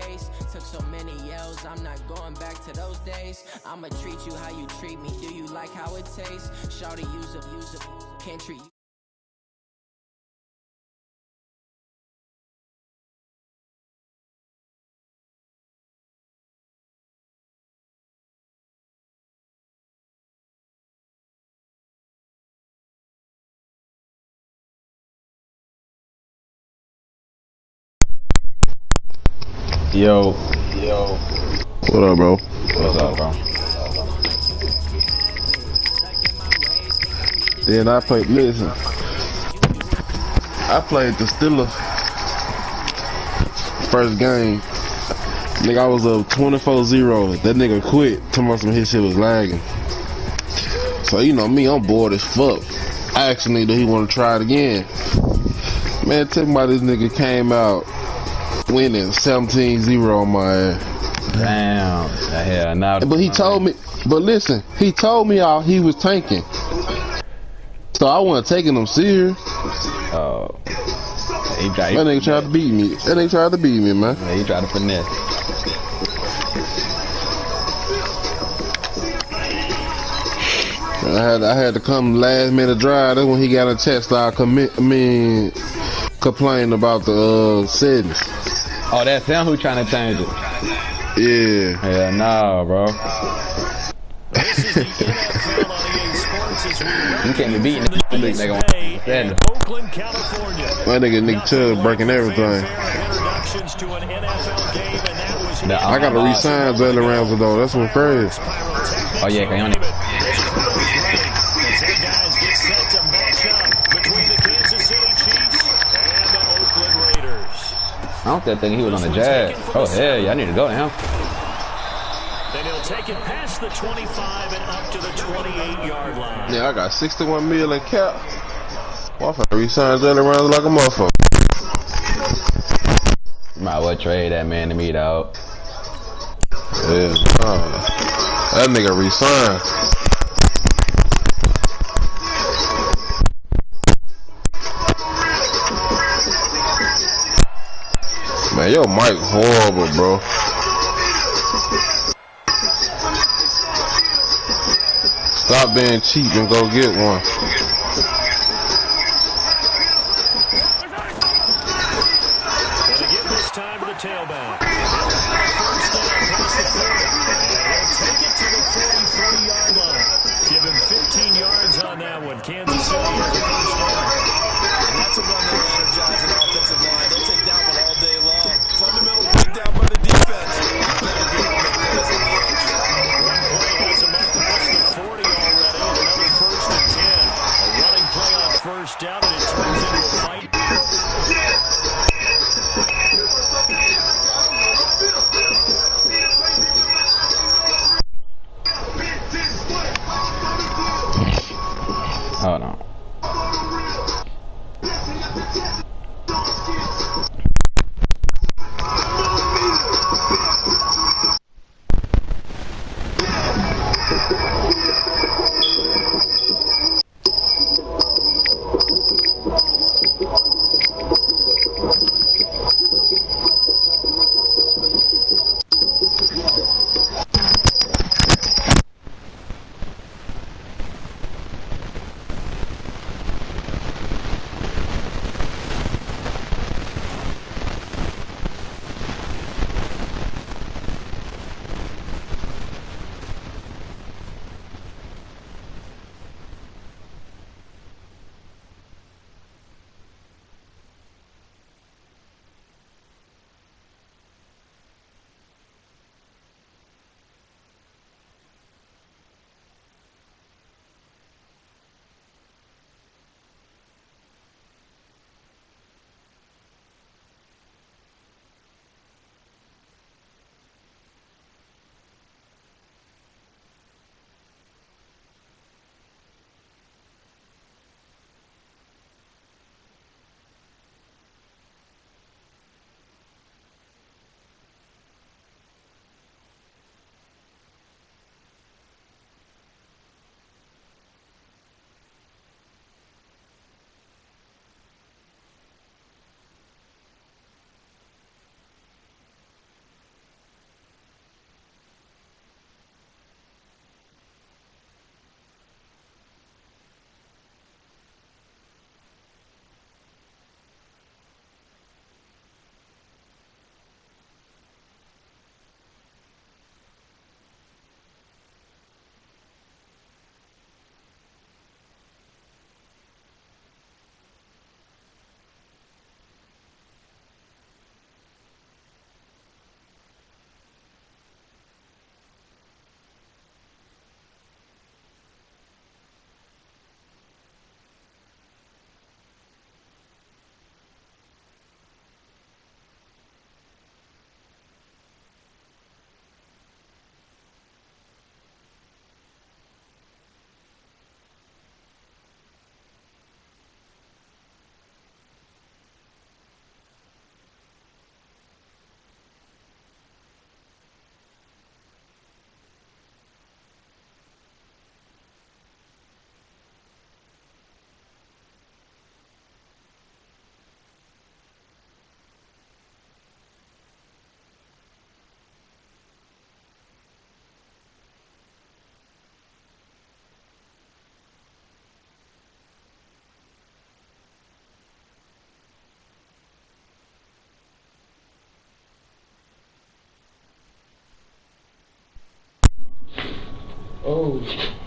face. Took so many L's, I'm not going back to those days. I'ma treat you how you treat me. Do you like how it tastes? Shawty, use a, can't treat you. Yo. What up, bro? What's up, bro? Then I played, listen, I played the Steelers first game. Nigga, I was up 24-0. That nigga quit. Talking about some his shit was lagging. So, you know me, I'm bored as fuck. I actually knew he want to try it again. Man, tell me why this nigga came out winning 17-0 on my ass. Damn. Hell, now. But he told me, but listen, he told me all he was tanking. So I wasn't taking him serious. Oh. That nigga tried to beat me. That nigga tried to beat me, man. Yeah, he tried to finesse. I had to come last minute drive. That's when he got a text. I complain about the settings. Oh, that's him who trying to change it. Yeah. Hell no, bro. You can't be beating this nigga on Oakland, California. My nigga Chubb breaking everything. I gotta re-sign Jalen Ramsey though. That's what's crazy. Oh yeah, can you I don't think he was on the Jazz. Oh hell yeah, I need to go to him. Then he'll take it past the 25 and up to the 28-yard line. Yeah, I got 61 million cap. I'm finna re-sign Jalen Ramsey like a motherfucker. Might well trade that man to me though. Yeah, that nigga re-signed. Man, your mic horrible, bro. Stop being cheap and go get one. Gonna give this time to the tailback. First down, past the 40. He'll take it to the 43-yard line. Give him 15 yards on that one. Kansas City has the first down. And that's a run that will energize an offensive line. They'll take that one all day long. Fundamental breakdown by the defense. Better be able to make plays on the edge. One play has him up past the 40 already. Another first and 10. A running play on first down, and it turns into a fight. Hold on. Oh.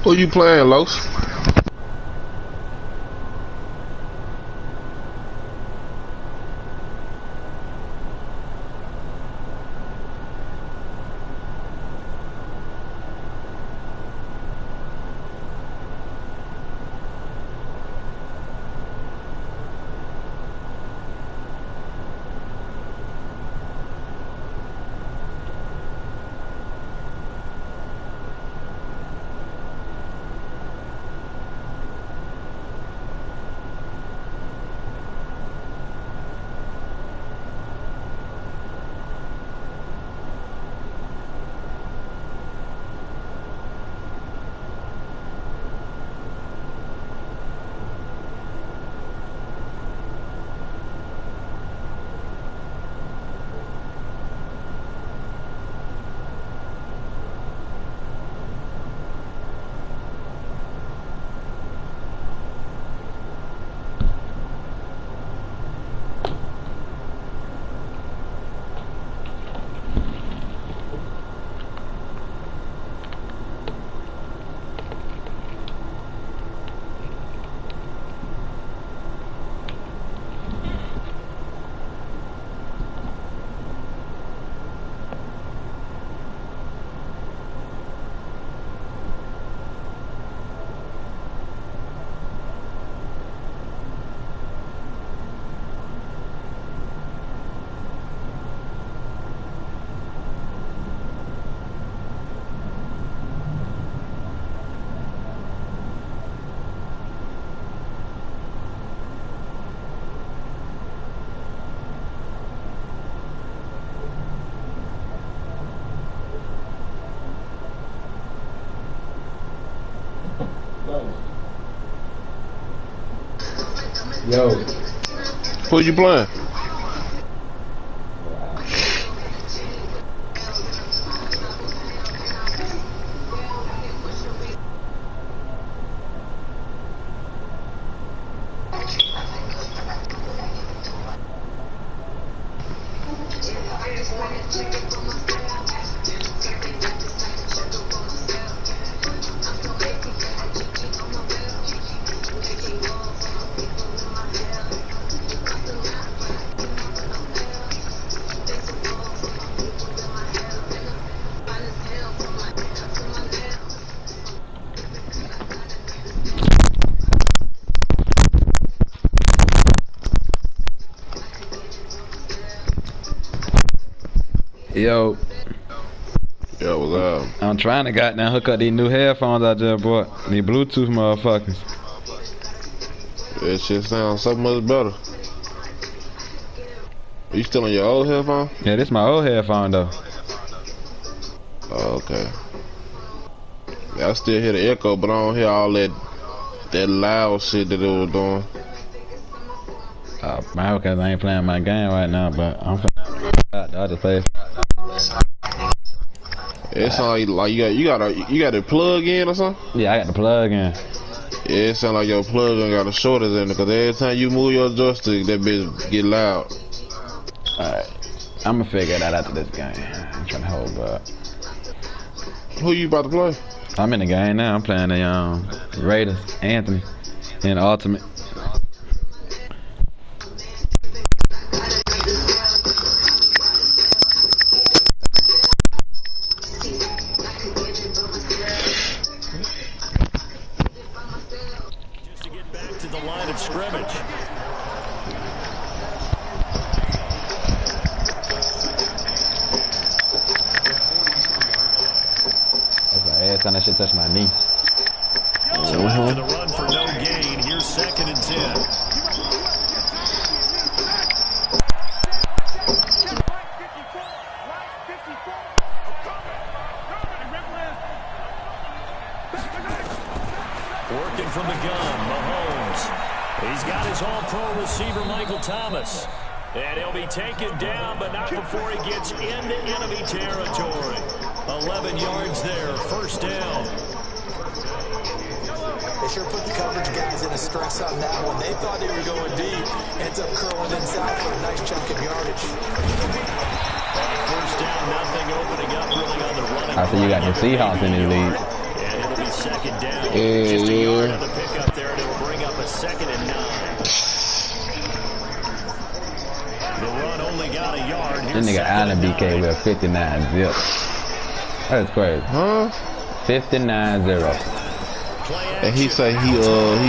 Who you playing, Los? Yo. Who you playing? Yo. Yo, what's up? I'm trying to goddamn hook up these new headphones I just bought. These Bluetooth motherfuckers. That shit sounds so much better. Are you still on your old headphone? Yeah, this my old headphone though. Oh, okay. Yeah, I still hear the echo, but I don't hear all that loud shit that it was doing. Man, because I ain't playing my game right now, but I'm finna out the other place. It sound like you got a plug in or something? Yeah, I got the plug in. Yeah, it sound like your plug in got a shortage in it, because every time you move your joystick, that bitch get loud. Alright. I'm gonna figure that out after this game. I'm trying to hold up. Who you about to play? I'm in the game now. I'm playing the Raiders, Anthony, in Ultimate. Just to get back to the line of scrimmage. Every time that shit touch my knee. So after the run for no gain, here's 2nd and 10. Working from the gun, Mahomes. He's got his all-pro receiver, Michael Thomas. And he'll be taken down, but not before he gets into enemy territory. 11 yards there, 1st down. They sure put the coverage guys in a stress on that one. They thought they were going deep. Ends up curling inside for a nice chunk of yardage. 1st down, nothing opening up really on the running. I see you got the Seahawks in this league. And it'll be 2nd down. Yeah, Just a yard yeah. on the pickup there, and it'll bring up a 2nd and 9. The run only got a yard. This nigga Allen BK with a 59 zip. That's crazy. Huh? 59-0. And he say he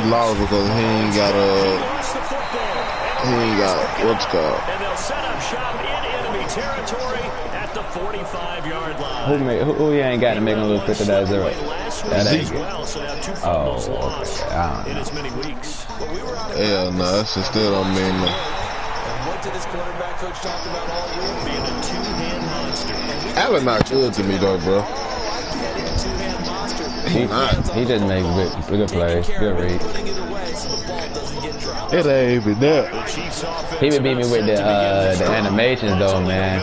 lost because he ain't got what's it called. And they'll set up shop in enemy territory at the 45-yard line. Who you ain't got to make him lose 59-0? That ain't As good. well, so now 2 fumbles lost in as many weeks. Hell no, that shit still don't mean nothing. And what did this quarterback coach talk about all year? Being a two-hand monster. Allen not good to me though, bro. Two-hand monster. He just makes good plays, good read. Putting it away so the ball doesn't get dropped. It ain't even that. The Chiefs offense He would beat me with the animations though, man.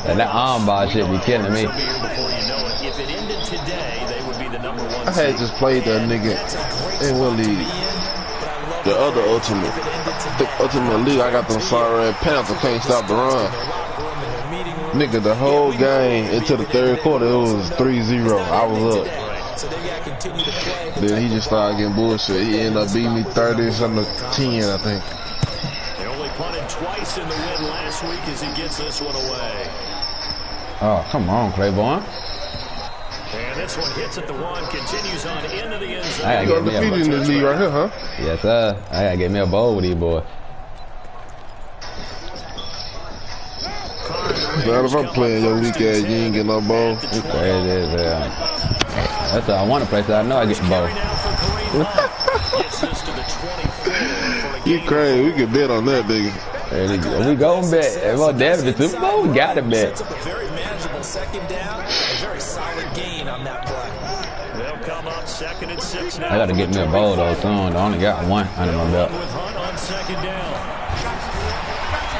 That armbar shit be killing me. before you know it. If it ended today, they would be the number 1 I had just played that nigga in what league? The other Ultimate. The Ultimate League, I got them sorry ass Panther can't stop the run. Nigga, the whole game into the 3rd quarter, it was 3-0. I was up. So they got to continue to play. Then he just started getting bullshit. He ended up beating me 30-10, I think. They only punted twice in the win last week as he gets this one away. Oh, come on, Claiborne. And this one hits at the 1, continues on into the end zone. I You gotta got get me defeated in this league right here, huh? Yes, sir. I gotta get me a bowl with these boys. Glad if I'm playing your weak ass, you ain't get no ball. It's crazy as hell. That's all I want to play, so I know I get the bowl. Gets this to the 24 for a You gain. crazy, we can bet on that, nigga. If we go and bet, if we're dead the Super Bowl, we gotta bet. Sets up a very manageable 2nd down. A very solid gain on that play. They'll come up 2nd and 6 now. I gotta get me a bowl though soon. I only got one under my belt. With Hunt on 2nd down.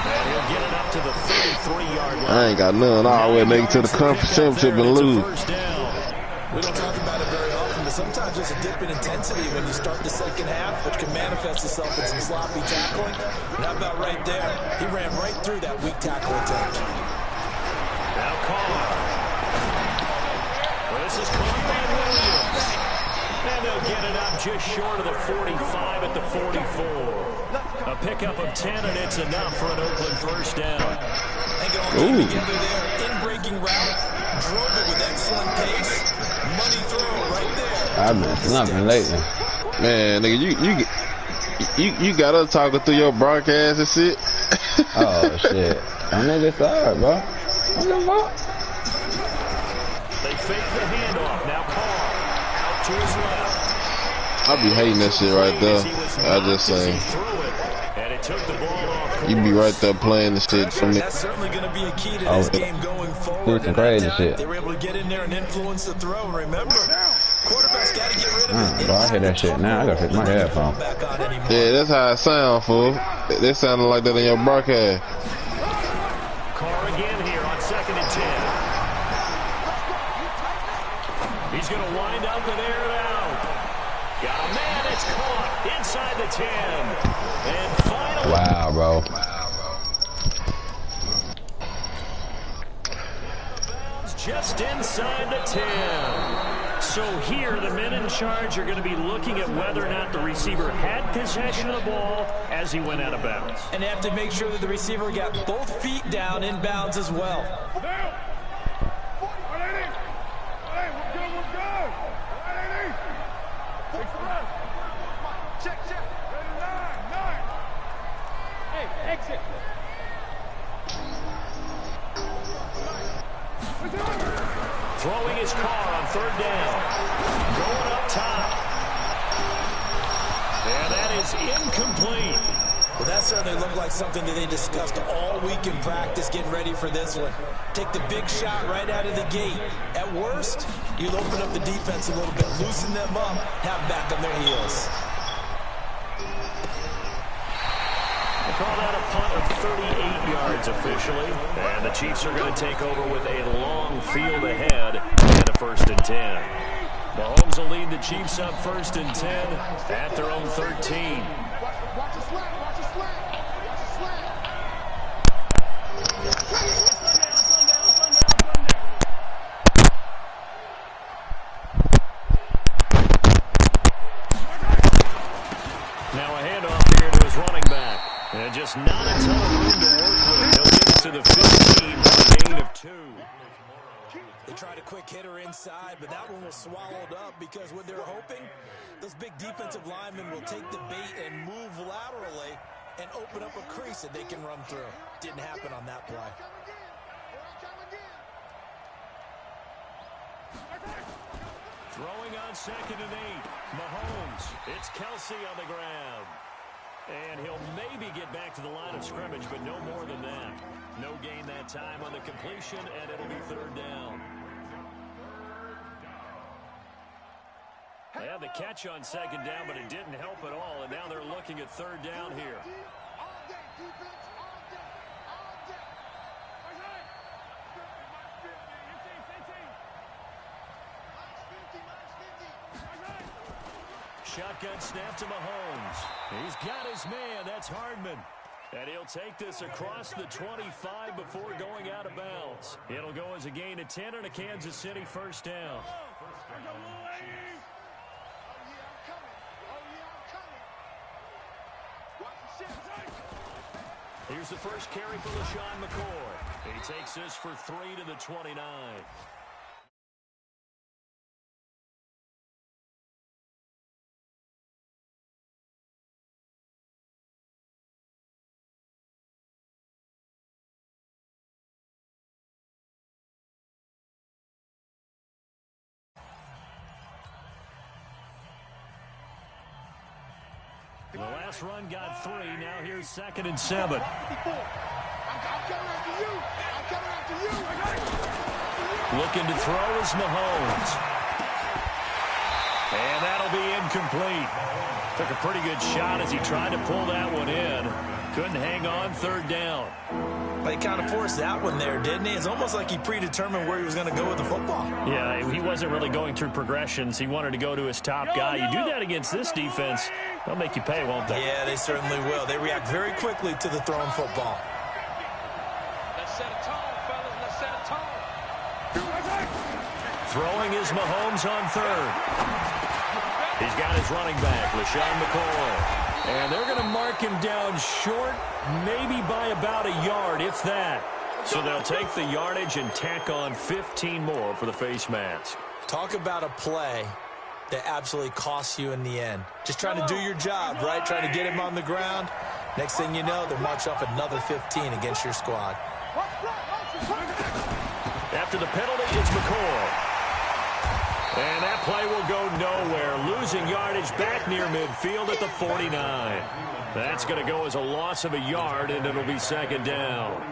And he'll get it up to the 33-yard line. I ain't got none. I always make it to the conference championship and lose. We don't talk about it very often, but sometimes there's a dip in intensity when you start the second half, which can manifest itself in some sloppy tackling. And how about right there? He ran right through that weak tackle attempt. Now Carr. Well, this is caught by Williams. And they'll get it up just short of the 45 at the 44. A pickup of 10, and it's enough for an Oakland first down. They all came together there. In-breaking route. Drove it with excellent pace. Money throw right there. I've been slumping lately. Man, nigga, you got us talking through your broadcast and shit. Oh shit. That nigga sorry, bro. What the fuck? They fake the handoff. Now Carr out to his left. I be hating that shit right there. I just say. And it took the ball off. You be right there playing the shit. That's certainly going to be a key to this game going forward. Some crazy shit. They were able to get in there and influence the throw. And remember, quarterbacks got to get rid of it. Bro, I hear that shit now. I gotta fix my headphones. Yeah, that's how it sound, fool. They sounded like that in your broadcast. Carr again here on 2nd and 10. He's going to wind up and air it out. Got a man. It's caught inside the 10. And finally. Wow, bro. Just inside the 10. So here, the men in charge are going to be looking at whether or not the receiver had possession of the ball as he went out of bounds. And they have to make sure that the receiver got both feet down in bounds as well. Throwing his car on 3rd down. Going up top. And that is incomplete. Well, that certainly looked like something that they discussed all week in practice getting ready for this one. Take the big shot right out of the gate. At worst, you'll open up the defense a little bit, loosen them up, have them back on their heels. Call that a punt of 38 yards officially. And the Chiefs are going to take over with a long field ahead and a 1st and 10. Mahomes will lead the Chiefs up 1st and 10 at their own 13. Watch the slant. Watch the slant. Now a handoff here to his running back. And just not a ton of room to work with. He'll get to the 15 for a gain of 2. They tried a quick hitter inside, but that one was swallowed up because what they're hoping, those big defensive linemen will take the bait and move laterally and open up a crease that they can run through. Didn't happen on that play. Throwing on 2nd and 8. Mahomes. It's Kelsey on the ground. And he'll maybe get back to the line of scrimmage, but no more than that. No gain that time on the completion, and it'll be 3rd down. They had the catch on 2nd down, but it didn't help at all, and now they're looking at 3rd down here. Shotgun snap to Mahomes. He's got his man. That's Hardman. And he'll take this across the 25 before going out of bounds. It'll go as a gain of 10 and a Kansas City 1st down. Here's the first carry for LaShawn McCoy. He takes this for 3 to the 29. The last run got 3. Now here's 2nd and 7. Looking to throw is Mahomes. And incomplete. Took a pretty good shot as he tried to pull that one in. Couldn't hang on third down. But he kind of forced that one there, didn't he? It's almost like he predetermined where he was going to go with the football. Yeah, he wasn't really going through progressions. He wanted to go to his top guy. You do that against this defense, they'll make you pay, won't they? Yeah, they certainly will. They react very quickly to the thrown football. Let's set a tone, fellas. Let's set a tone. Throwing is Mahomes on third. He's got his running back, LeSean McCoy. And they're going to mark him down short, maybe by about a yard, if that. So they'll take the yardage and tack on 15 more for the face mask. Talk about a play that absolutely costs you in the end. Just trying to do your job, right? Trying to get him on the ground. Next thing you know, they'll march up another 15 against your squad. After the penalty, it's McCoy. And that play will go nowhere. Losing yardage back near midfield at the 49. That's going to go as a loss of a yard, and it'll be second down.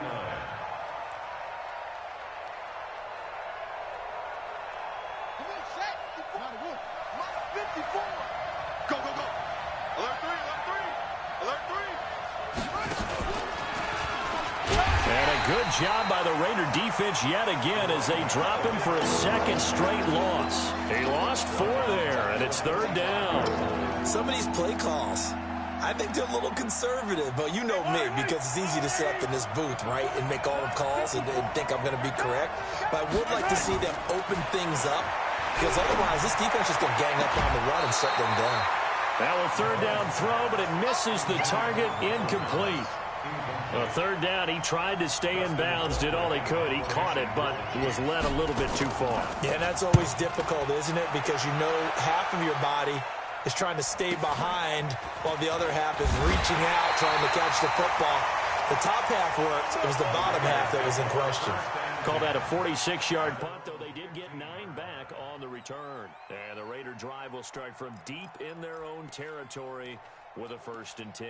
Good job by the Raider defense yet again as they drop him for a second straight loss. He lost 4 there, and it's third down. Some of these play calls, I think they're a little conservative, but you know me, because it's easy to sit up in this booth, right, and make all the calls and think I'm going to be correct. But I would like to see them open things up, because otherwise this defense is going to gang up on the run and shut them down. Now a third down throw, but it misses the target, incomplete. Well, third down, he tried to stay in bounds, did all he could. He caught it, but was led a little bit too far. Yeah, that's always difficult, isn't it? Because you know half of your body is trying to stay behind while the other half is reaching out, trying to catch the football. The top half worked. It was the bottom half that was in question. Call that a 46-yard punt, though they did get 9 back on the return. And the Raider drive will start from deep in their own territory with a 1st and 10.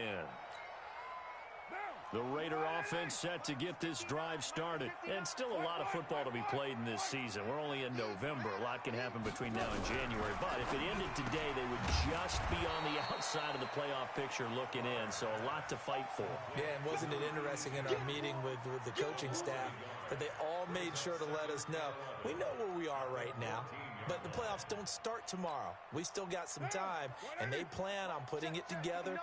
The Raider offense set to get this drive started. And still a lot of football to be played in this season. We're only in November. A lot can happen between now and January. But if it ended today, they would just be on the outside of the playoff picture looking in. So a lot to fight for. Yeah, and wasn't it interesting in our meeting with the coaching staff that they all made sure to let us know, we know where we are right now, but the playoffs don't start tomorrow. We still got some time, and they plan on putting it together,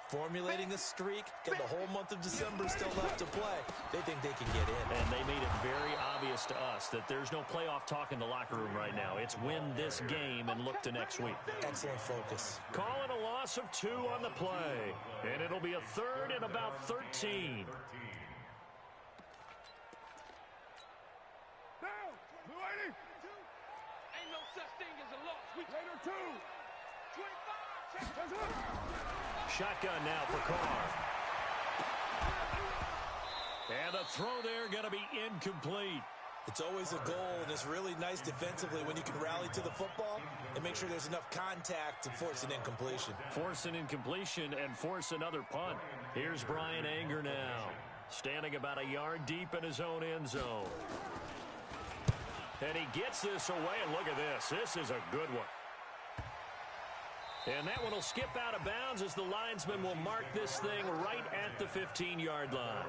formulating a streak, got the whole month of December still left to play. They think they can get in. And they made it very obvious to us that there's no playoff talk in the locker room right now. It's win this game and look to next week. Excellent focus. Calling a loss of 2 on the play. And it'll be a 3rd and about 13. Ain't no such thing as a loss. We Raider 2. 25. Shotgun now for Carr. And the throw there going to be incomplete. It's always a goal, and it's really nice defensively when you can rally to the football and make sure there's enough contact to force an incompletion. Force an incompletion and force another punt. Here's Bryan Anger now, standing about a yard deep in his own end zone. And he gets this away, and look at this. This is a good one. And that one will skip out of bounds as the linesman will mark this thing right at the 15-yard line.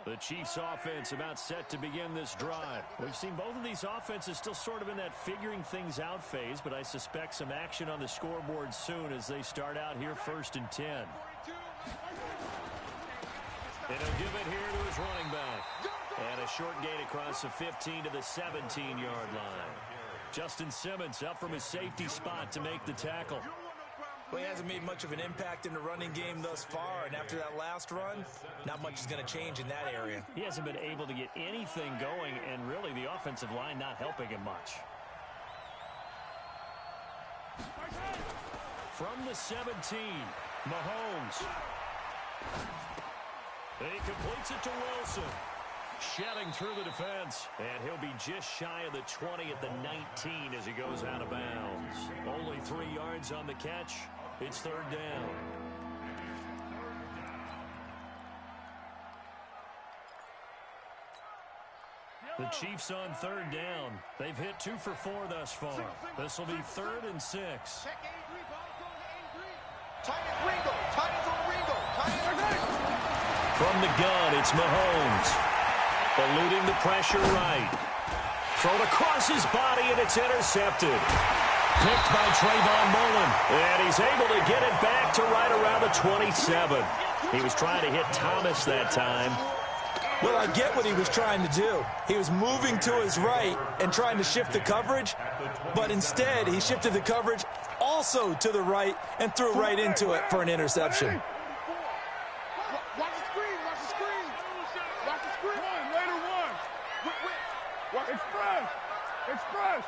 The Chiefs offense about set to begin this drive. We've seen both of these offenses still sort of in that figuring things out phase, but I suspect some action on the scoreboard soon as they start out here 1st and 10. And he'll give it here to his running back. And a short gain across the 15 to the 17-yard line. Justin Simmons up from his safety spot to make the tackle. Well, he hasn't made much of an impact in the running game thus far, and after that last run, not much is going to change in that area. He hasn't been able to get anything going, and really the offensive line not helping him much. From the 17, Mahomes. He completes it to Wilson. Shedding through the defense. And he'll be just shy of the 20 at the 19 as he goes out of bounds. Only 3 yards on the catch. It's 3rd down. The Chiefs on third down. They've hit 2 for 4 thus far. This will be 3rd and 6. From the gun, it's Mahomes. Eluding the pressure right. Thrown across his body, and it's intercepted. Picked by Trayvon Mullen. And he's able to get it back to right around the 27. He was trying to hit Thomas that time. Well, I get what he was trying to do. He was moving to his right and trying to shift the coverage, but instead he shifted the coverage also to the right and threw right into it for an interception. Watch the screen, watch the screen. Watch the screen. Later one. Express.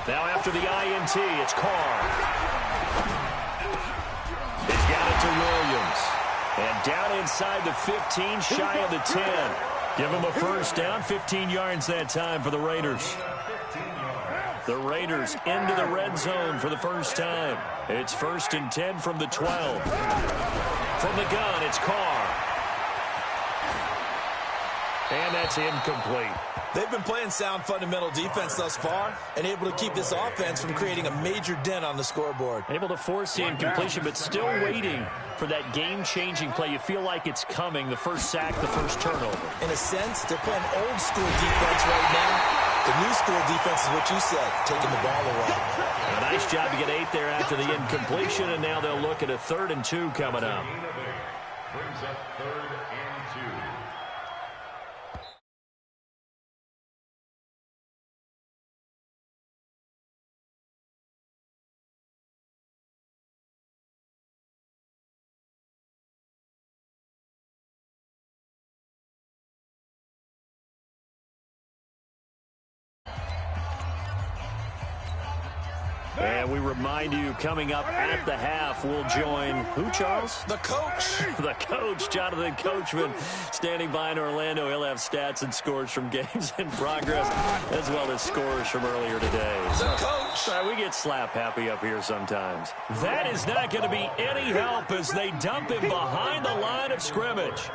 Now after the INT, it's Carr. He's got it to Williams. And down inside the 15, shy of the 10. Give him a first down, 15 yards that time for the Raiders. The Raiders into the red zone for the first time. It's 1st and 10 from the 12. From the gun, it's Carr. And that's incomplete. They've been playing sound fundamental defense thus far and able to keep this offense from creating a major dent on the scoreboard. Able to force the incompletion, but still waiting for that game-changing play. You feel like it's coming, the first sack, the first turnover. In a sense, they're playing old-school defense right now. The new-school defense is what you said, taking the ball away. A nice job to get 8 there after the incompletion, and now they'll look at a 3rd and 2 coming up. Brings up 3rd and 2. And we remind you, coming up at the half, we'll join who, Charles? The coach. The coach, Jonathan Coachman, standing by in Orlando. He'll have stats and scores from games in progress, as well as scores from earlier today. The coach. We get slap happy up here sometimes. That is not going to be any help as they dump him behind the line of scrimmage.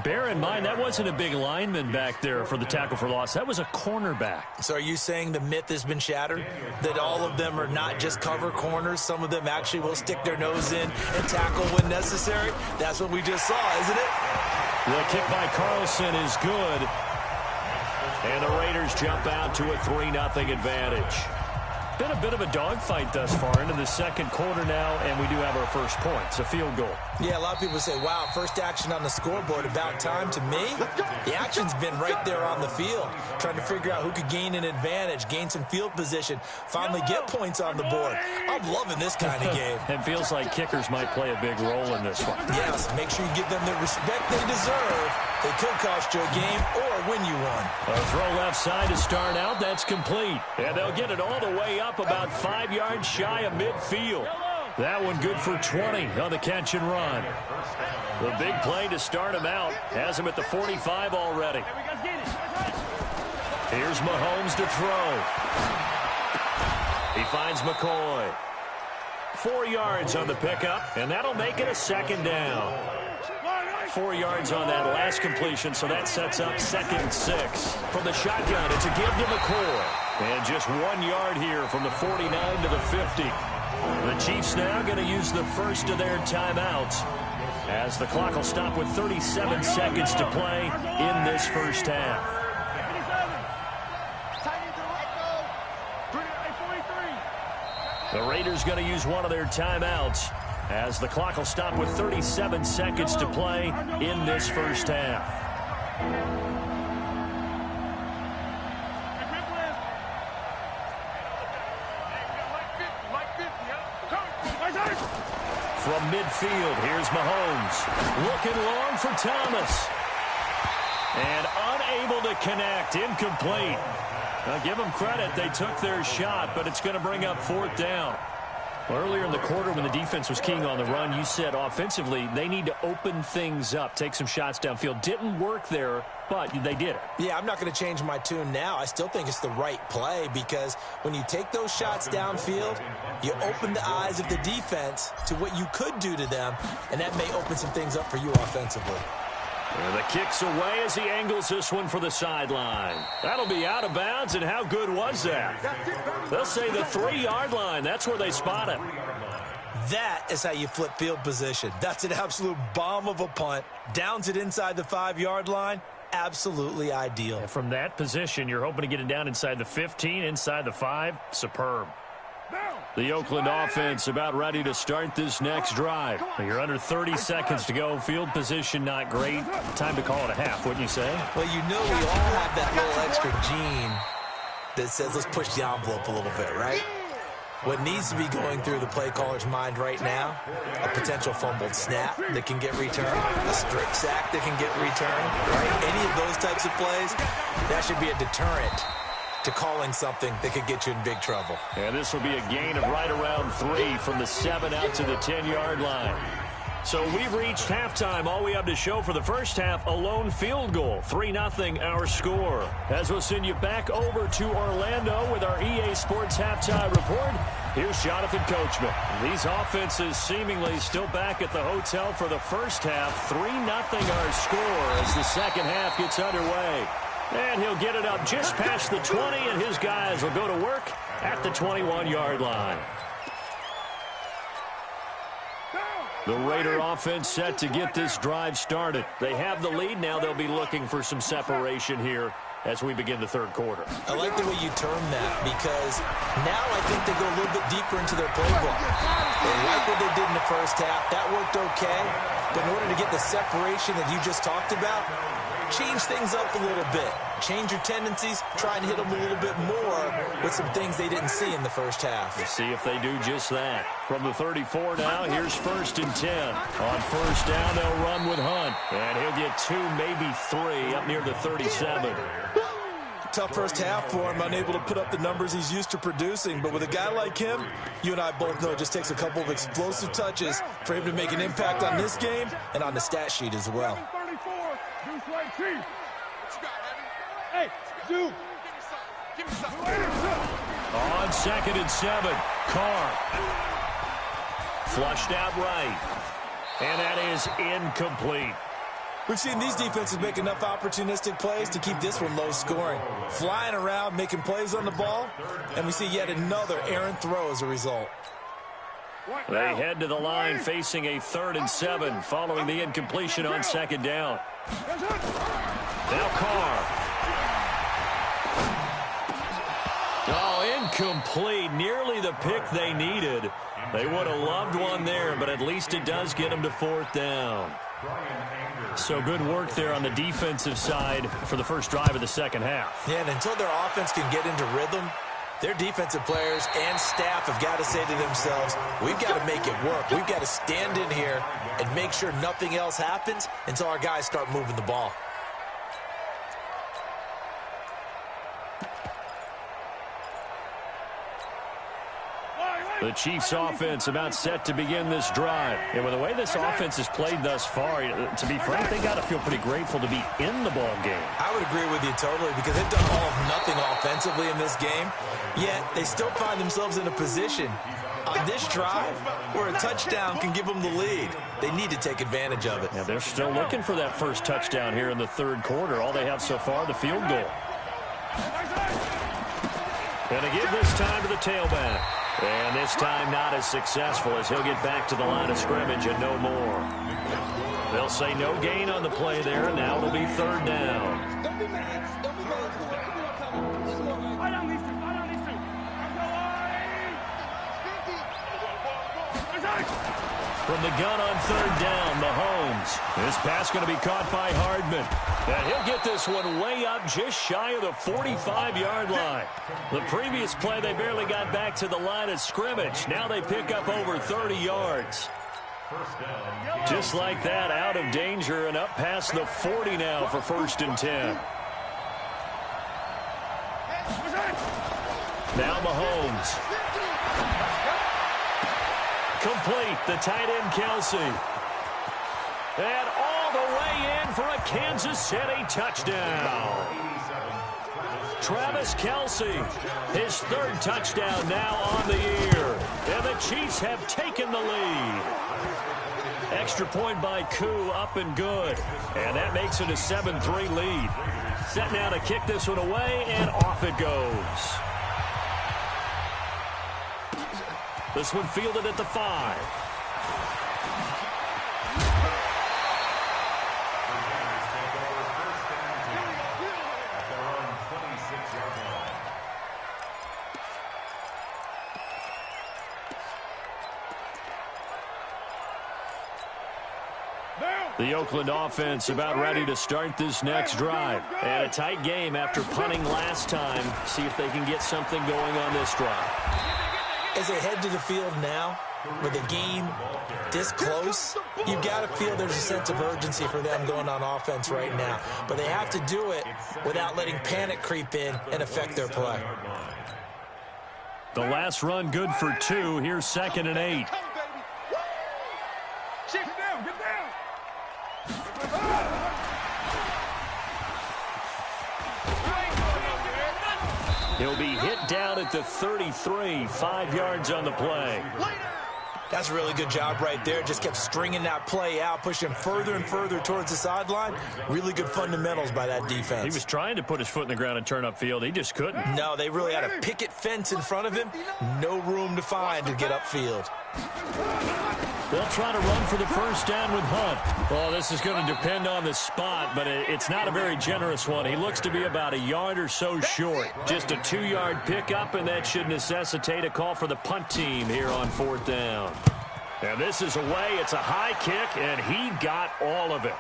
Bear in mind, that wasn't a big lineman back there for the tackle for loss. That was a cornerback. So are you saying the myth has been shattered? That all of them are not just cover corners? Some of them actually will stick their nose in and tackle when necessary? That's what we just saw, isn't it? The kick by Carlson is good. And the Raiders jump out to a 3-0 advantage. Been a bit of a dogfight thus far into the second quarter now, and we do have our first point. It's a field goal. Yeah, a lot of people say, wow, first action on the scoreboard, about time. To me, the action's been right there on the field, trying to figure out who could gain an advantage, gain some field position, finally get points on the board. I'm loving this kind of game. It feels like kickers might play a big role in this one. Yes, make sure you give them the respect they deserve. They could cost you a game or win you one. A throw left side to start out. That's complete. And they'll get it all the way up about 5 yards shy of midfield. That one good for 20 on the catch and run. The big play to start him out. Has him at the 45 already. Here's Mahomes to throw. He finds McCoy. 4 yards on the pickup, and that'll make it a second down. 4 yards on that last completion, so that sets up 2nd and 6. From the shotgun, it's a give to McCoy. And just 1 yard here from the 49 to the 50. The Chiefs now going to use the first of their timeouts as the clock will stop with 37 seconds to play in this first half. The Raiders going to use one of their timeouts as the clock will stop with 37 seconds to play in this first half. From midfield, here's Mahomes. Looking long for Thomas. And unable to connect. Incomplete. Now, give them credit. They took their shot, but it's going to bring up 4th down. Earlier in the quarter when the defense was keying on the run, you said offensively they need to open things up, take some shots downfield. Didn't work there, but they did it. Yeah, I'm not going to change my tune now. I still think it's the right play because when you take those shots downfield, you open the eyes of the defense to what you could do to them, and that may open some things up for you offensively. And the kick's away as he angles this one for the sideline. That'll be out of bounds, and how good was that? They'll say the 3-yard line. That's where they spot it. That is how you flip field position. That's an absolute bomb of a punt. Downs it inside the 5-yard line. Absolutely ideal. And from that position, you're hoping to get it down inside the 15, inside the 5. Superb. The Oakland offense about ready to start this next drive. You're under 30 seconds to go. Field position not great. Time to call it a half, wouldn't you say? Well, you know we all have that little extra gene that says let's push the envelope a little bit, right? What needs to be going through the play caller's mind right now, a potential fumbled snap that can get returned, a strip sack that can get returned, right? Any of those types of plays, that should be a deterrent to calling something that could get you in big trouble. And this will be a gain of right around 3 from the 7 out to the 10-yard line. So we've reached halftime. All we have to show for the first half, a lone field goal. 3-0 our score. As we'll send you back over to Orlando with our EA Sports Halftime Report, here's Jonathan Coachman. These offenses seemingly still back at the hotel for the first half. 3-0 our score as the second half gets underway. And he'll get it up just past the 20, and his guys will go to work at the 21-yard line. The Raider offense set to get this drive started. They have the lead. Now they'll be looking for some separation here as we begin the third quarter. I like the way you term that because now I think they go a little bit deeper into their playbook. They like what they did in the first half. That worked okay. But in order to get the separation that you just talked about, change things up a little bit. Change your tendencies. Try and hit them a little bit more with some things they didn't see in the first half. We'll see if they do just that. From the 34 now, here's 1st and 10. On first down, they'll run with Hunt. And he'll get 2, maybe 3 up near the 37. Tough first half for him, unable to put up the numbers he's used to producing. But with a guy like him, you and I both know it just takes a couple of explosive touches for him to make an impact on this game and on the stat sheet as well. Hey, dude. Give me something. On 2nd and 7, Carr. Flushed out right. And that is incomplete. We've seen these defenses make enough opportunistic plays to keep this one low scoring. Flying around, making plays on the ball, and we see yet another errant throw as a result. They head to the line facing a 3rd and 7 following the incompletion on 2nd down. Now Carr. Oh, incomplete. Nearly the pick they needed. They would have loved one there, but at least it does get them to 4th down. So good work there on the defensive side for the first drive of the second half. Yeah, and until their offense can get into rhythm, their defensive players and staff have got to say to themselves, we've got to make it work. We've got to stand in here and make sure nothing else happens until our guys start moving the ball. The Chiefs offense about set to begin this drive. And with the way this offense has played thus far, to be frank, they got to feel pretty grateful to be in the ball game. I would agree with you totally because they've done all of nothing offensively in this game, yet they still find themselves in a position on this drive where a touchdown can give them the lead. They need to take advantage of it. Yeah, they're still looking for that first touchdown here in the third quarter. All they have so far, the field goal. And to give this time to the tailback. And this time not as successful as he'll get back to the line of scrimmage and no more. They'll say no gain on the play there, and now it'll be 3rd down. Don't be mad. Don't be mad. Fight on these two. Fight on these two. From the gun on 3rd down, Mahomes. This pass going to be caught by Hardman. And he'll get this one way up just shy of the 45-yard line. The previous play, they barely got back to the line of scrimmage. Now they pick up over 30 yards. Just like that, out of danger and up past the 40 now for 1st and 10. Now Mahomes. Complete. The tight end, Kelsey. And all the way in for a Kansas City touchdown. Travis Kelce, his third touchdown now on the year. And the Chiefs have taken the lead. Extra point by Koo, up and good. And that makes it a 7-3 lead. Set now to kick this one away, and off it goes. This one fielded at the 5. The Oakland offense about ready to start this next drive. And a tight game after punting last time. See if they can get something going on this drive. As they head to the field now, with the game this close, you've got to feel there's a sense of urgency for them going on offense right now. But they have to do it without letting panic creep in and affect their play. The last run good for 2. Here's 2nd and 8. Get down, get down. He'll be hit down at the 33, 5 yards on the play. That's a really good job right there. Just kept stringing that play out, pushing him further and further towards the sideline. Really good fundamentals by that defense. He was trying to put his foot in the ground and turn upfield. He just couldn't. No, they really had a picket fence in front of him. No room to find to get upfield. They'll try to run for the first down with Hunt. Well, this is going to depend on the spot, but it's not a very generous one. He looks to be about a yard or so short. Just a 2-yard pickup, and that should necessitate a call for the punt team here on 4th down. And this is away. It's a high kick, and he got all of it.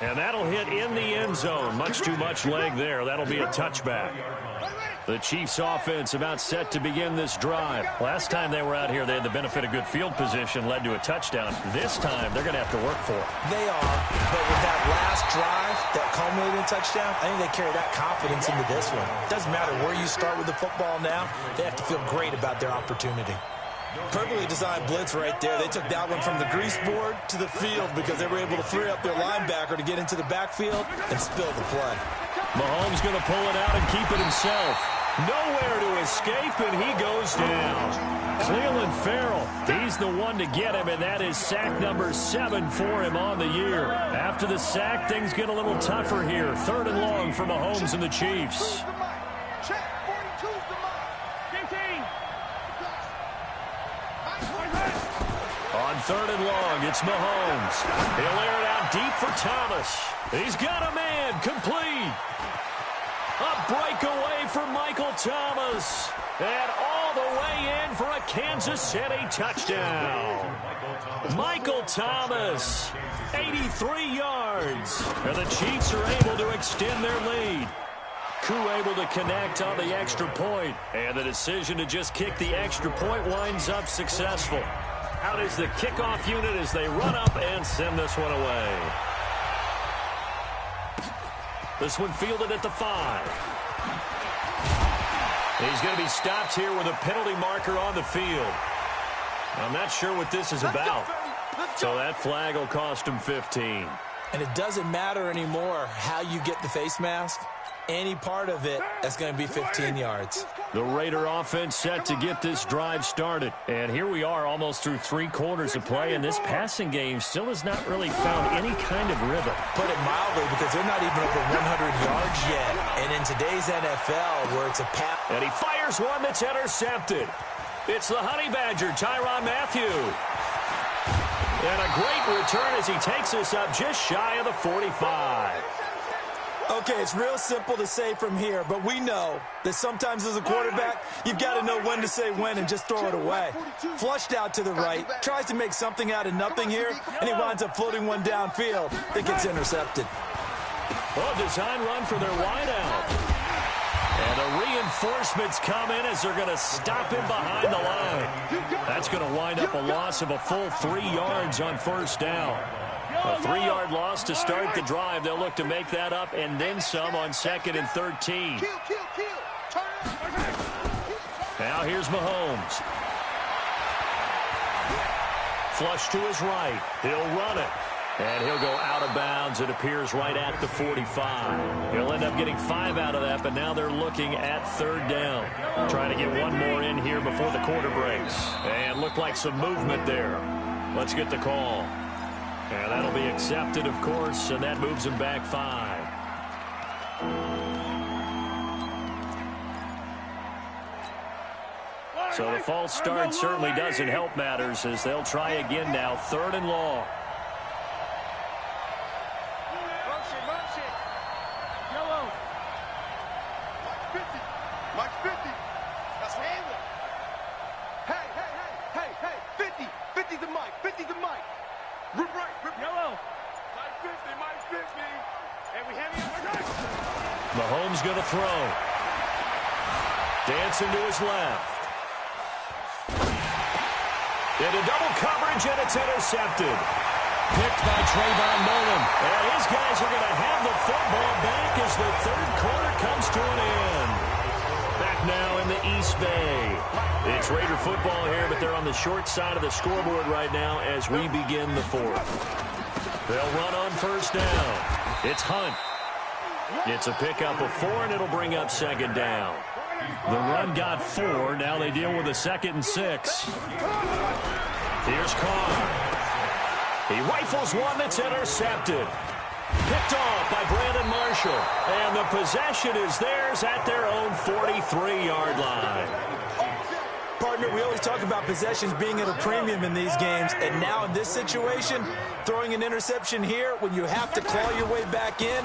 And that'll hit in the end zone. Much too much leg there. That'll be a touchback. The Chiefs offense about set to begin this drive. Last time they were out here, they had the benefit of good field position, led to a touchdown. This time, they're going to have to work for it. They are, but with that last drive that culminated in a touchdown, I think they carry that confidence into this one. It doesn't matter where you start with the football now. They have to feel great about their opportunity. Perfectly designed blitz right there. They took that one from the grease board to the field because they were able to free up their linebacker to get into the backfield and spill the play. Mahomes going to pull it out and keep it himself. Nowhere to escape, and he goes down. Clelin Ferrell, he's the one to get him, and that is sack number 7 for him on the year. After the sack, things get a little tougher here. 3rd and long for Mahomes and the Chiefs. On 3rd and long, it's Mahomes. He'll air it out deep for Thomas. He's got a man, complete. A breakaway for Michael Thomas. And all the way in for a Kansas City touchdown. Michael Thomas, 83 yards. And the Chiefs are able to extend their lead. Koo able to connect on the extra point. And the decision to just kick the extra point winds up successful. Out is the kickoff unit as they run up and send this one away. This one fielded at the 5. He's going to be stopped here with a penalty marker on the field. I'm not sure what this is about. So that flag will cost him 15. And it doesn't matter anymore how you get the face mask. Any part of it, that's going to be 15 yards. The Raider offense set to get this drive started. And here we are almost through 3 quarters of play, and this passing game still has not really found any kind of rhythm. Put it mildly, because they're not even over 100 yards yet. And in today's NFL, where it's a pass. And he fires one that's intercepted. It's the Honey Badger, Tyrann Mathieu. And a great return as he takes us up just shy of the 45. Okay, it's real simple to say from here, but we know that sometimes as a quarterback, you've got to know when to say when and just throw it away. Flushed out to the right, tries to make something out of nothing here, and he winds up floating one downfield that gets intercepted. Well, design run for their wideout. And the reinforcements come in as they're going to stop him behind the line. That's going to wind up a loss of a full 3 yards on 1st down. A 3-yard loss to start the drive. They'll look to make that up and then some on 2nd and 13. Now here's Mahomes. Flush to his right. He'll run it. And he'll go out of bounds. It appears right at the 45. He'll end up getting 5 out of that, but now they're looking at 3rd down. Trying to get one more in here before the quarter breaks. And looked like some movement there. Let's get the call. And that'll be accepted, of course, and that moves him back 5. So the false start certainly doesn't help matters as they'll try again now. 3rd and long. Mike 50. That's Hamlin. Hey. 50 to Mike. 50 to Mike. Rip right. Yellow. Mike 50. And we have you. Mahomes going to throw. Dancing to his left. Into double coverage, and it's intercepted. Picked by Trayvon Mullen. And his guys are going to have the football back as the 3rd quarter comes to an end. Back now in the East Bay. It's Raider football here, but they're on the short side of the scoreboard right now as we begin the 4th. They'll run on 1st down. It's Hunt. It's a pickup of 4, and it'll bring up 2nd down. The run got 4. Now they deal with a 2nd and 6. Here's Carr. He rifles one that's intercepted. Picked off by Brandon Marshall. And the possession is theirs at their own 43-yard line. Partner, we always talk about possessions being at a premium in these games. And now in this situation, throwing an interception here when you have to claw your way back in,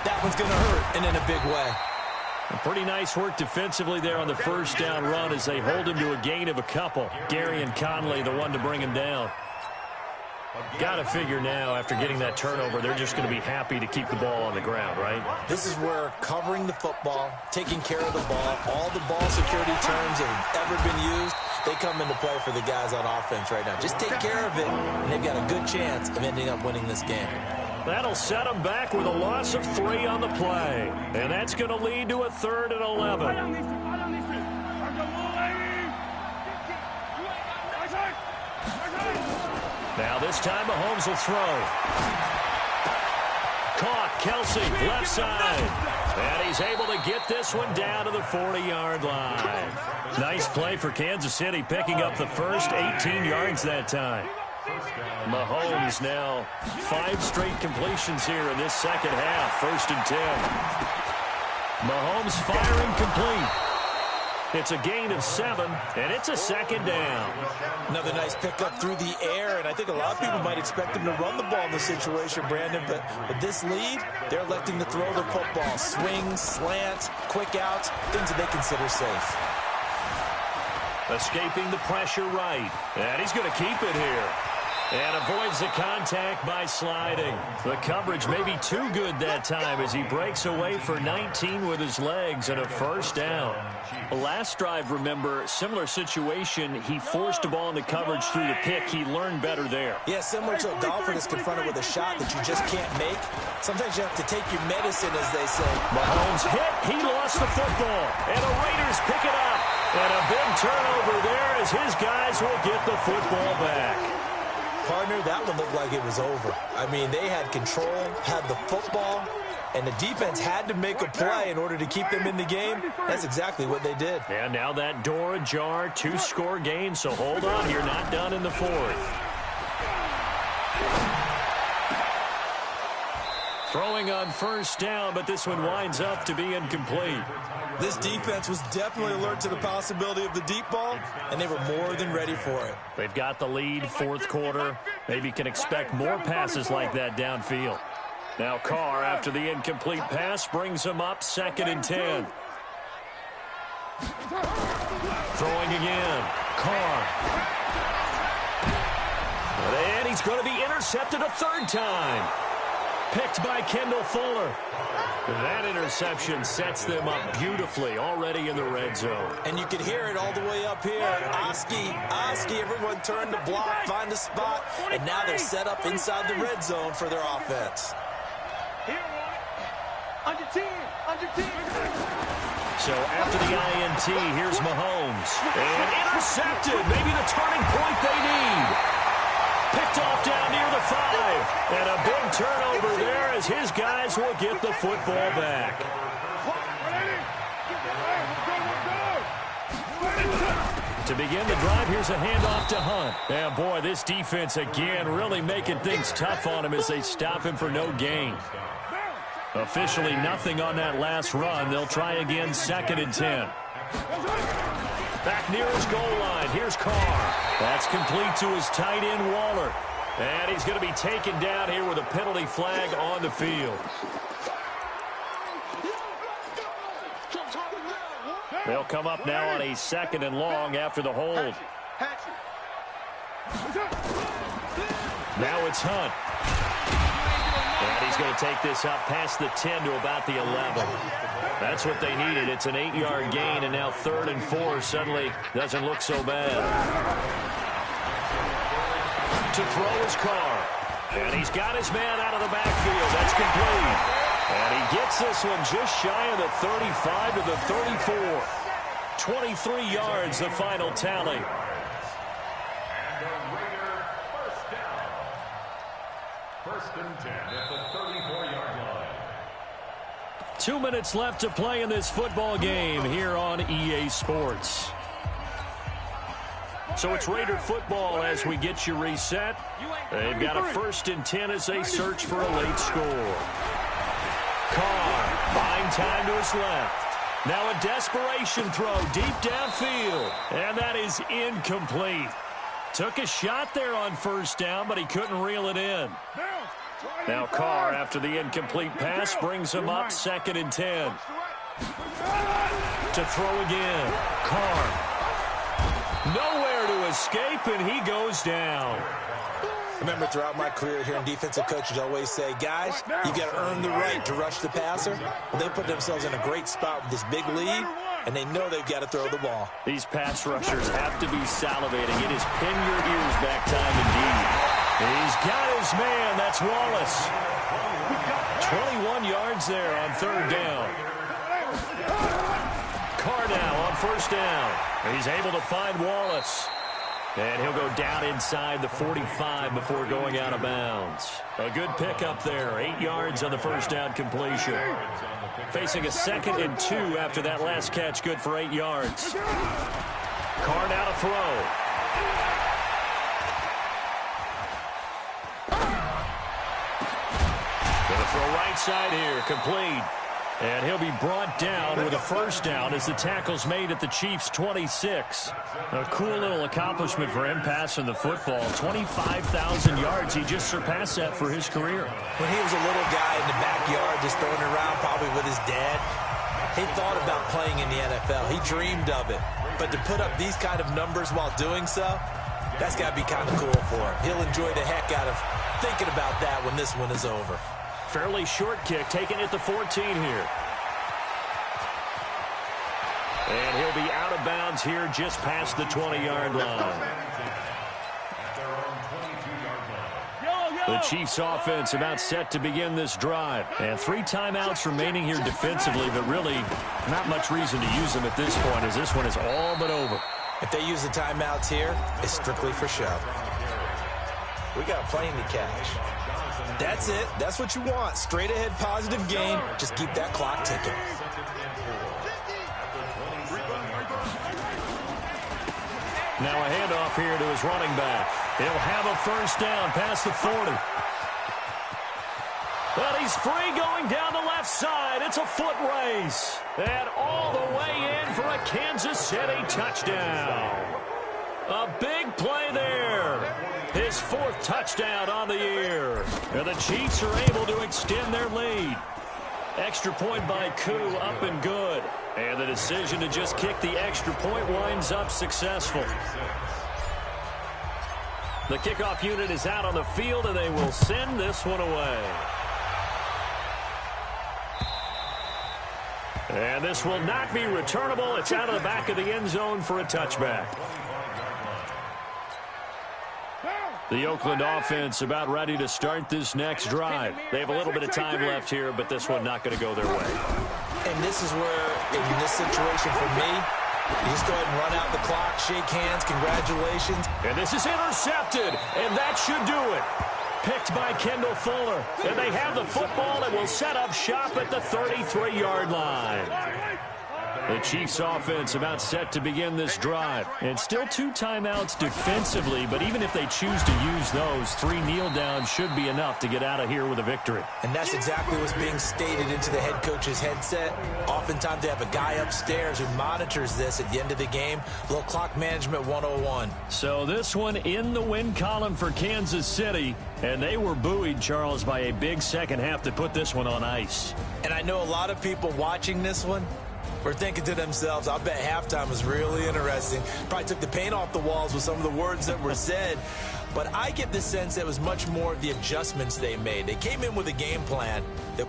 that one's going to hurt, and in a big way. Pretty nice work defensively there on the 1st down run as they hold him to a gain of a couple. Gary and Conley, the one to bring him down. Got to figure now, after getting that turnover, they're just going to be happy to keep the ball on the ground, right? This is where covering the football, taking care of the ball, all the ball security terms that have ever been used, they come into play for the guys on offense right now. Just take care of it, and they've got a good chance of ending up winning this game. That'll set them back with a loss of 3 on the play. And that's going to lead to a 3rd and 11. Now this time Mahomes will throw. Caught, Kelsey, left side. And he's able to get this one down to the 40-yard line. Nice play for Kansas City, picking up the first 18 yards that time. Mahomes now 5 straight completions here in this 2nd half. 1st and 10. Mahomes firing complete. It's a gain of 7, and it's a 2nd down. Another nice pickup through the air, and I think a lot of people might expect him to run the ball in this situation, Brandon, but with this lead, they're electing to throw the football. Swings, slants, quick outs, things that they consider safe. Escaping the pressure right, and he's going to keep it here. And avoids the contact by sliding. The coverage may be too good that time as he breaks away for 19 with his legs and a 1st down. Last drive, remember, similar situation. He forced the ball into coverage through the pick. He learned better there. Yeah, similar to a golfer that's confronted with a shot that you just can't make. Sometimes you have to take your medicine, as they say. Mahomes hit. He lost the football. And the Raiders pick it up. And a big turnover there as his guys will get the football back. Partner, that one looked like it was over. I mean, they had control, had the football, and the defense had to make a play in order to keep them in the game. That's exactly what they did. And now that door ajar, 2-score game, so hold on, you're not done in the 4th. Throwing on 1st down, but this one winds up to be incomplete. This defense was definitely alert to the possibility of the deep ball, and they were more than ready for it. They've got the lead, 4th quarter. Maybe can expect more passes like that downfield. Now Carr, after the incomplete pass, brings him up 2nd and 10. Throwing again. Carr. And he's going to be intercepted a 3rd time. Picked by Kendall Fuller. That interception sets them up beautifully already in the red zone. And you can hear it all the way up here. Oski, everyone turned to block, find a spot, and now they're set up inside the red zone for their offense. Under 10. So after the INT, here's Mahomes. And intercepted, maybe the turning point they need. as his guys will get the football back. To begin the drive, here's a handoff to Hunt. And boy, this defense again really making things tough on him as they stop him for no gain. Officially nothing on that last run. They'll try again 2nd and 10. Back near his goal line. Here's Carr. That's complete to his tight end, Waller. And he's going to be taken down here with a penalty flag on the field. They'll come up now on a 2nd and long after the hold. Now it's Hunt. And he's going to take this up past the 10 to about the 11. That's what they needed. It's an 8-yard gain, and now 3rd and 4 suddenly doesn't look so bad. To throw his Carr. And he's got his man out of the backfield. That's complete. And he gets this one just shy of the 35 to the 34. 23 yards, the final tally. First and 10 at the 34-yard line. 2 minutes left to play in this football game here on EA Sports. So it's Raider football as we get you reset. They've got a 1st and 10 as they search for a late score. Carr buying time to his left. Now a desperation throw deep downfield. And that is incomplete. Took a shot there on 1st down, but he couldn't reel it in. Now Carr, after the incomplete pass, brings him up 2nd and 10. To throw again. Carr. Nowhere to escape, and he goes down. Remember, throughout my career here in defensive coaches always say, guys, you got to earn the right to rush the passer. Well, they put themselves in a great spot with this big lead, and they know they've got to throw the ball. These pass rushers have to be salivating. It is pin your ears back time indeed. He's got his man. That's Wallace. 21 yards there on 3rd down. Carr now on 1st down. He's able to find Wallace. And he'll go down inside the 45 before going out of bounds. A good pickup there. 8 yards on the 1st down completion. Facing a 2nd and 2 after that last catch. Good for 8 yards. Carr now to throw. Gonna throw right side here. Complete. And he'll be brought down with a 1st down as the tackle's made at the Chiefs' 26. A cool little accomplishment for him passing the football. 25,000 yards. He just surpassed that for his career. When he was a little guy in the backyard just throwing it around probably with his dad, he thought about playing in the NFL. He dreamed of it. But to put up these kind of numbers while doing so, that's got to be kind of cool for him. He'll enjoy the heck out of thinking about that when this one is over. Fairly short kick, taken at the 14 here. And he'll be out of bounds here just past the 20-yard line. The Chiefs offense about set to begin this drive. And 3 timeouts remaining here defensively, but really not much reason to use them at this point as this one is all but over. If they use the timeouts here, it's strictly for show. We got a plane to catch. That's it. That's what you want. Straight ahead positive gain. Just keep that clock ticking. Now a handoff here to his running back. He'll have a 1st down past the 40. But he's free going down the left side. It's a foot race. And all the way in for a Kansas City touchdown. A big play there. His 4th touchdown on the year. And the Chiefs are able to extend their lead. Extra point by Koo, up and good. And the decision to just kick the extra point winds up successful. The kickoff unit is out on the field, and they will send this one away. And this will not be returnable. It's out of the back of the end zone for a touchback. The Oakland offense about ready to start this next drive. They have a little bit of time left here, but this one not going to go their way. And this is where, in this situation for me, you just go ahead and run out the clock, shake hands, congratulations. And this is intercepted, and that should do it. picked by Kendall Fuller. And they have the football and will set up shop at the 33-yard line. The Chiefs offense about set to begin this drive. And still 2 timeouts defensively, but even if they choose to use those, 3 kneel downs should be enough to get out of here with a victory. And that's exactly what's being stated into the head coach's headset. Oftentimes they have a guy upstairs who monitors this at the end of the game. A little clock management 101. So this one in the win column for Kansas City. And they were buoyed, Charles, by a big second half to put this one on ice. And I know a lot of people watching this one were thinking to themselves, I bet halftime was really interesting. Probably took the paint off the walls with some of the words that were said. But I get the sense that it was much more of the adjustments they made. They came in with a game plan that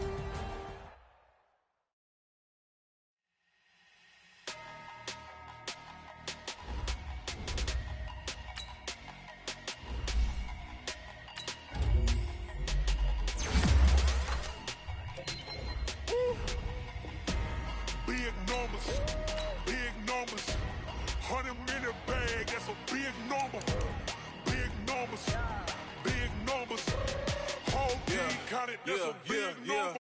big numbers, 100-minute bag, that's a big number. Big numbers, whole team counted, that's a big number.